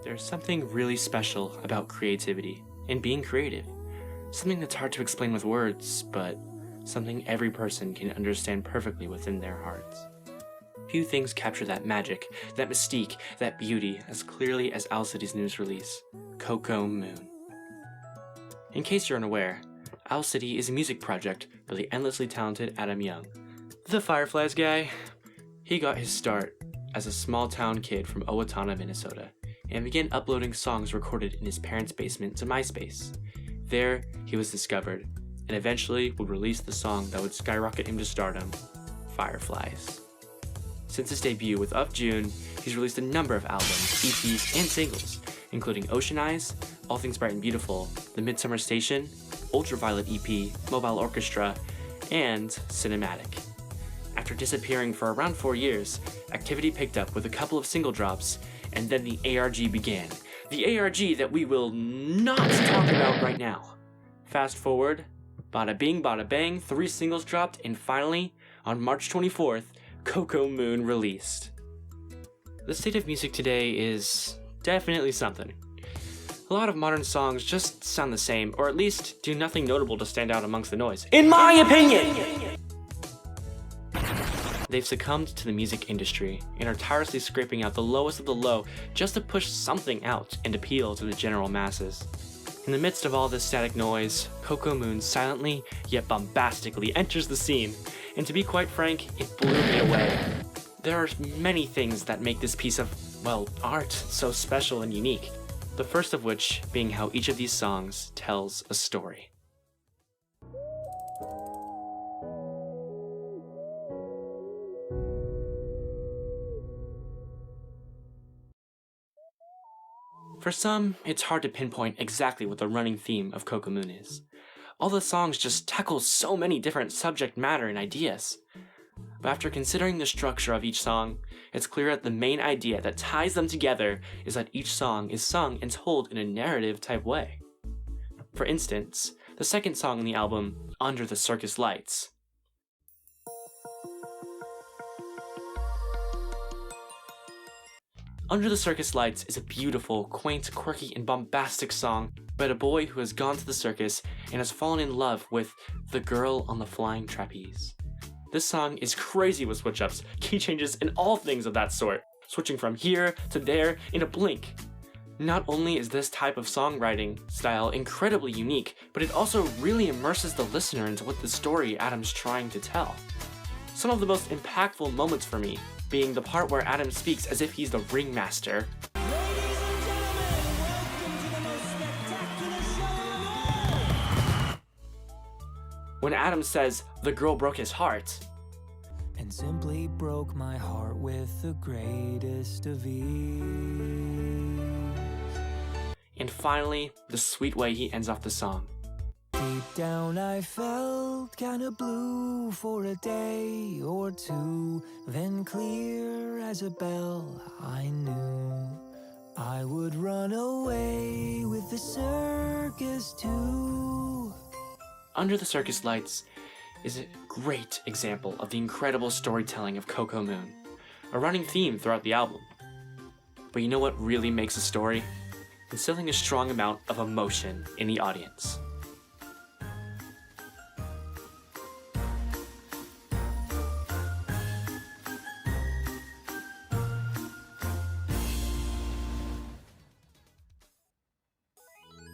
There's something really special about creativity and being creative. Something that's hard to explain with words, but something every person can understand perfectly within their hearts. Few things capture that magic, that mystique, that beauty as clearly as Owl City's newest release, COCO Moon. In case you're unaware, Owl City is a music project by the endlessly talented Adam Young. The Fireflies Guy. He got his start as a small-town kid from Owatonna, Minnesota, and began uploading songs recorded in his parents' basement to MySpace. There, he was discovered, and eventually would release the song that would skyrocket him to stardom, Fireflies. Since his debut with Up June, he's released a number of albums, EPs, and singles, including Ocean Eyes, All Things Bright and Beautiful, The Midsummer Station, Ultraviolet EP, Mobile Orchestra, and Cinematic. After disappearing for around 4 years, activity picked up with a couple of single drops, and then the ARG began. The ARG that we will not talk about right now. Fast forward, bada bing, bada bang, 3 singles dropped, and finally, on March 24th, COCO Moon released. The state of music today is definitely something. A lot of modern songs just sound the same, or at least do nothing notable to stand out amongst the noise. In my opinion! They've succumbed to the music industry and are tirelessly scraping out the lowest of the low just to push something out and appeal to the general masses. In the midst of all this static noise, COCO Moon silently yet bombastically enters the scene, and to be quite frank, it blew me away. There are many things that make this piece of, art so special and unique. The first of which being how each of these songs tells a story. For some, it's hard to pinpoint exactly what the running theme of COCO Moon is. All the songs just tackle so many different subject matter and ideas. But after considering the structure of each song, it's clear that the main idea that ties them together is that each song is sung and told in a narrative type way. For instance, the second song on the album, Under the Circus Lights. Under the Circus Lights is a beautiful, quaint, quirky, and bombastic song about a boy who has gone to the circus and has fallen in love with the girl on the flying trapeze. This song is crazy with switch-ups, key changes, and all things of that sort, switching from here to there in a blink. Not only is this type of songwriting style incredibly unique, but it also really immerses the listener into what the story Adam's trying to tell. Some of the most impactful moments for me being the part where Adam speaks as if he's the ringmaster. When Adam says, the girl broke his heart. And simply broke my heart with the greatest of ease. And finally, the sweet way he ends off the song. Deep down I felt kinda blue for a day or two. Then clear as a bell I knew I would run away with the circus too. Under the Circus Lights is a great example of the incredible storytelling of COCO Moon, a running theme throughout the album. But you know what really makes a story? Instilling a strong amount of emotion in the audience.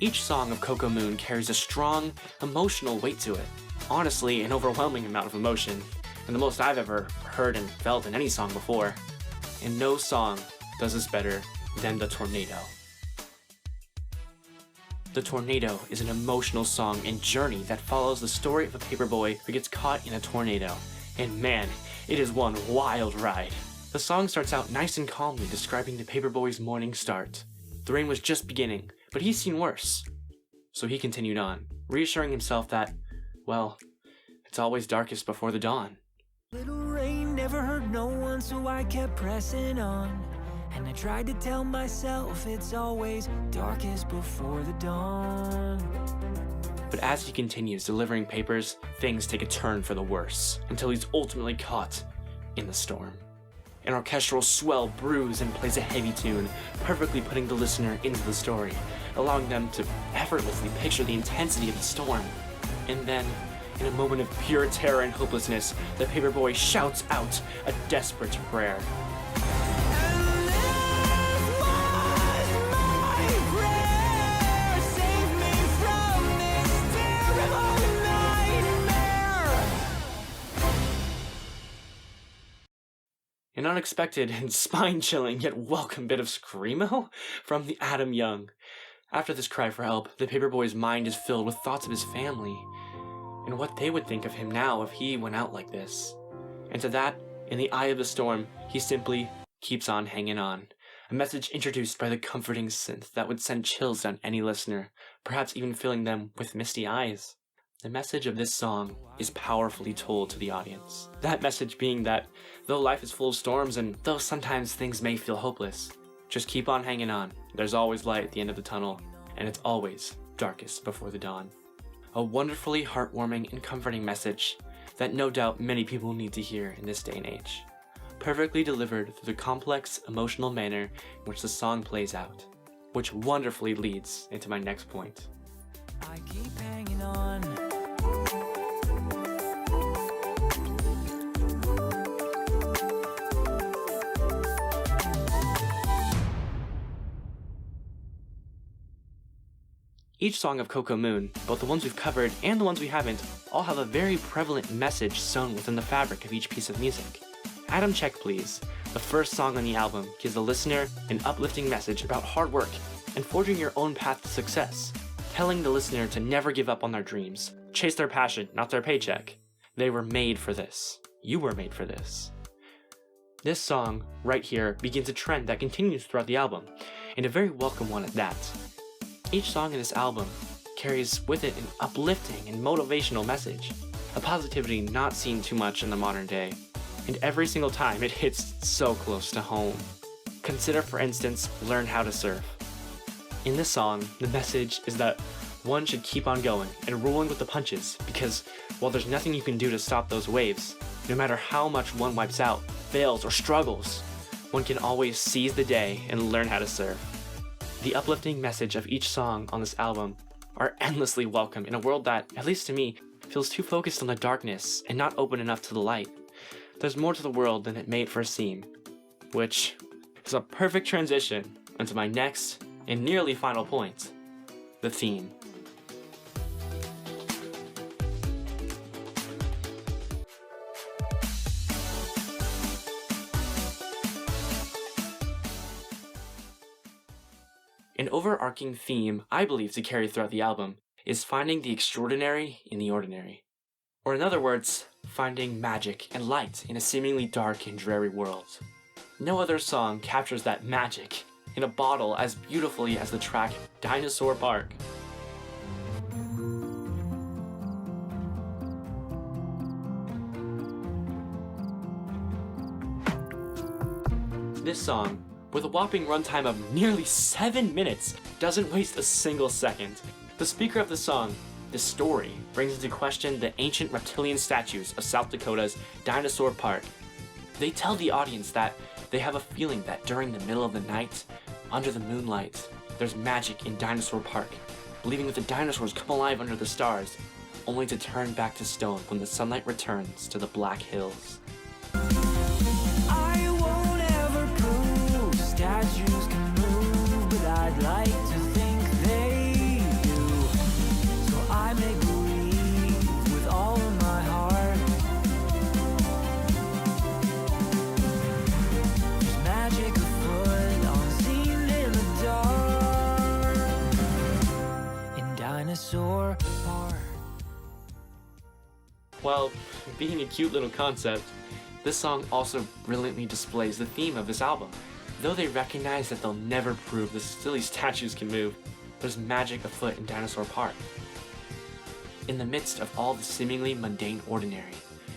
Each song of COCO Moon carries a strong, emotional weight to it. Honestly, an overwhelming amount of emotion, and the most I've ever heard and felt in any song before. And no song does this better than The Tornado. The Tornado is an emotional song and journey that follows the story of a paperboy who gets caught in a tornado. And man, it is one wild ride. The song starts out nice and calmly describing the paperboy's morning start. The rain was just beginning, but he's seen worse. So he continued on, reassuring himself that, it's always darkest before the dawn. Little rain never hurt no one, so I kept pressing on. And I tried to tell myself it's always darkest before the dawn. But as he continues delivering papers, things take a turn for the worse, until he's ultimately caught in the storm. An orchestral swell brews and plays a heavy tune, perfectly putting the listener into the story, allowing them to effortlessly picture the intensity of the storm. And then, in a moment of pure terror and hopelessness, the paperboy shouts out a desperate prayer. An unexpected and spine-chilling yet welcome bit of screamo from the Adam Young. After this cry for help, the paperboy's mind is filled with thoughts of his family and what they would think of him now if he went out like this. And to that, in the eye of the storm, he simply keeps on hanging on. A message introduced by the comforting synth that would send chills down any listener, perhaps even filling them with misty eyes. The message of this song is powerfully told to the audience. That message being that though life is full of storms and though sometimes things may feel hopeless, just keep on hanging on. There's always light at the end of the tunnel, and it's always darkest before the dawn. A wonderfully heartwarming and comforting message that no doubt many people need to hear in this day and age. Perfectly delivered through the complex, emotional manner in which the song plays out, which wonderfully leads into my next point. I keep hanging on. Each song of COCO MOON, both the ones we've covered and the ones we haven't, all have a very prevalent message sewn within the fabric of each piece of music. Adam Check Please, the first song on the album, gives the listener an uplifting message about hard work and forging your own path to success, telling the listener to never give up on their dreams, chase their passion, not their paycheck. They were made for this. You were made for this. This song, right here, begins a trend that continues throughout the album, and a very welcome one at that. Each song in this album carries with it an uplifting and motivational message, a positivity not seen too much in the modern day, and every single time it hits so close to home. Consider, for instance, Learn How to Surf. In this song, the message is that one should keep on going and rolling with the punches, because while there's nothing you can do to stop those waves, no matter how much one wipes out, fails, or struggles, one can always seize the day and learn how to surf. The uplifting message of each song on this album are endlessly welcome in a world that, at least to me, feels too focused on the darkness and not open enough to the light. There's more to the world than it made first seem, which is a perfect transition into my next and nearly final point, the theme. An overarching theme I believe to carry throughout the album is finding the extraordinary in the ordinary. Or in other words, finding magic and light in a seemingly dark and dreary world. No other song captures that magic in a bottle as beautifully as the track Dinosaur Park. This song, with a whopping runtime of nearly 7 minutes, doesn't waste a single second. The speaker of the song, the story, brings into question the ancient reptilian statues of South Dakota's Dinosaur Park. They tell the audience that they have a feeling that during the middle of the night, under the moonlight, there's magic in Dinosaur Park, believing that the dinosaurs come alive under the stars, only to turn back to stone when the sunlight returns to the Black Hills. I won't ever prove statues can move, but I'd like to think they do. So I make believe with all of my heart. There's magic afoot, unseen in the dark, in Dinosaur Park. While being a cute little concept, this song also brilliantly displays the theme of this album. Though they recognize that they'll never prove the silly statues can move, there's magic afoot in Dinosaur Park. In the midst of all the seemingly mundane ordinary,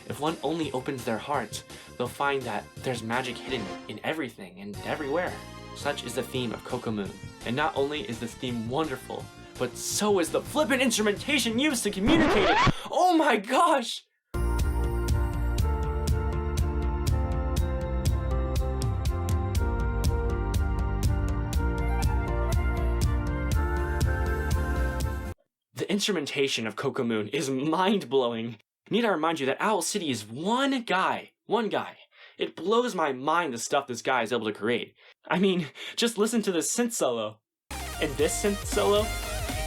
if one only opens their heart, they'll find that there's magic hidden in everything and everywhere. Such is the theme of COCO MOON. And not only is this theme wonderful, but so is the flippin' instrumentation used to communicate it. Oh my gosh! The instrumentation of COCO MOON is mind-blowing. Need I remind you that Owl City is one guy. It blows my mind the stuff this guy is able to create. I mean, just listen to this synth solo. And this synth solo.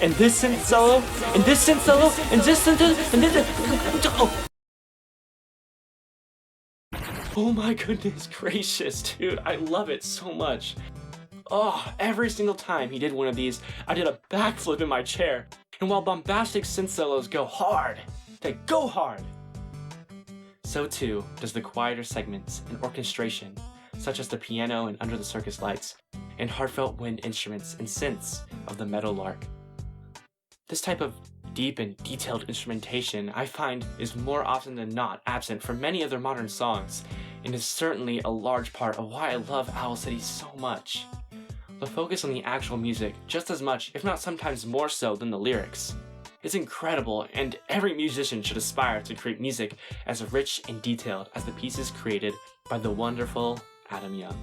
And this synth solo. And this synth solo. And this synth and this. Oh my goodness gracious, dude. I love it so much. Oh, every single time he did one of these, I did a backflip in my chair. And while bombastic synth solos go hard, they go hard, so too does the quieter segments and orchestration, such as the piano and Under the Circus Lights, and heartfelt wind instruments and synths of the Meadowlark. This type of deep and detailed instrumentation I find is more often than not absent from many other modern songs, and is certainly a large part of why I love Owl City so much. The focus on the actual music just as much, if not sometimes more so, than the lyrics. It's incredible, and every musician should aspire to create music as rich and detailed as the pieces created by the wonderful Adam Young.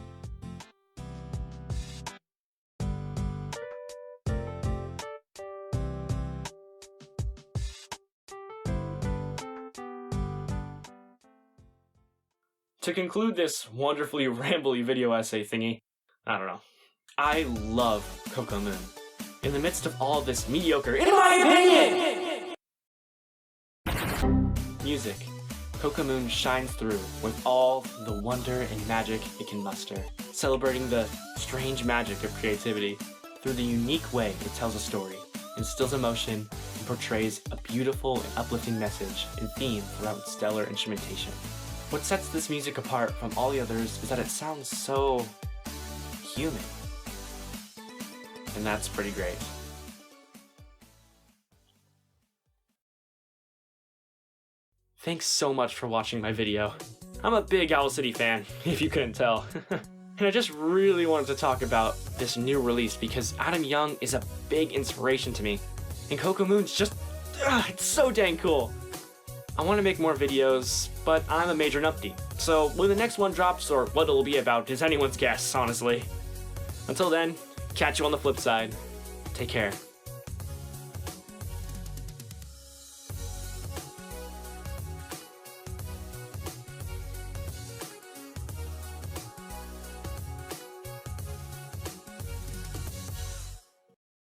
To conclude this wonderfully rambly video essay thingy, I don't know. I love COCO MOON. In the midst of all this mediocre, in my opinion, music, COCO MOON shines through with all the wonder and magic it can muster, celebrating the strange magic of creativity through the unique way it tells a story, instills emotion, and portrays a beautiful and uplifting message and theme throughout its stellar instrumentation. What sets this music apart from all the others is that it sounds so human. And that's pretty great. Thanks so much for watching my video. I'm a big Owl City fan, if you couldn't tell. And I just really wanted to talk about this new release because Adam Young is a big inspiration to me. And COCO MOON's just, it's so dang cool. I want to make more videos, but I'm a major numpty. So when the next one drops or what it'll be about is anyone's guess, honestly. Until then, catch you on the flip side. Take care.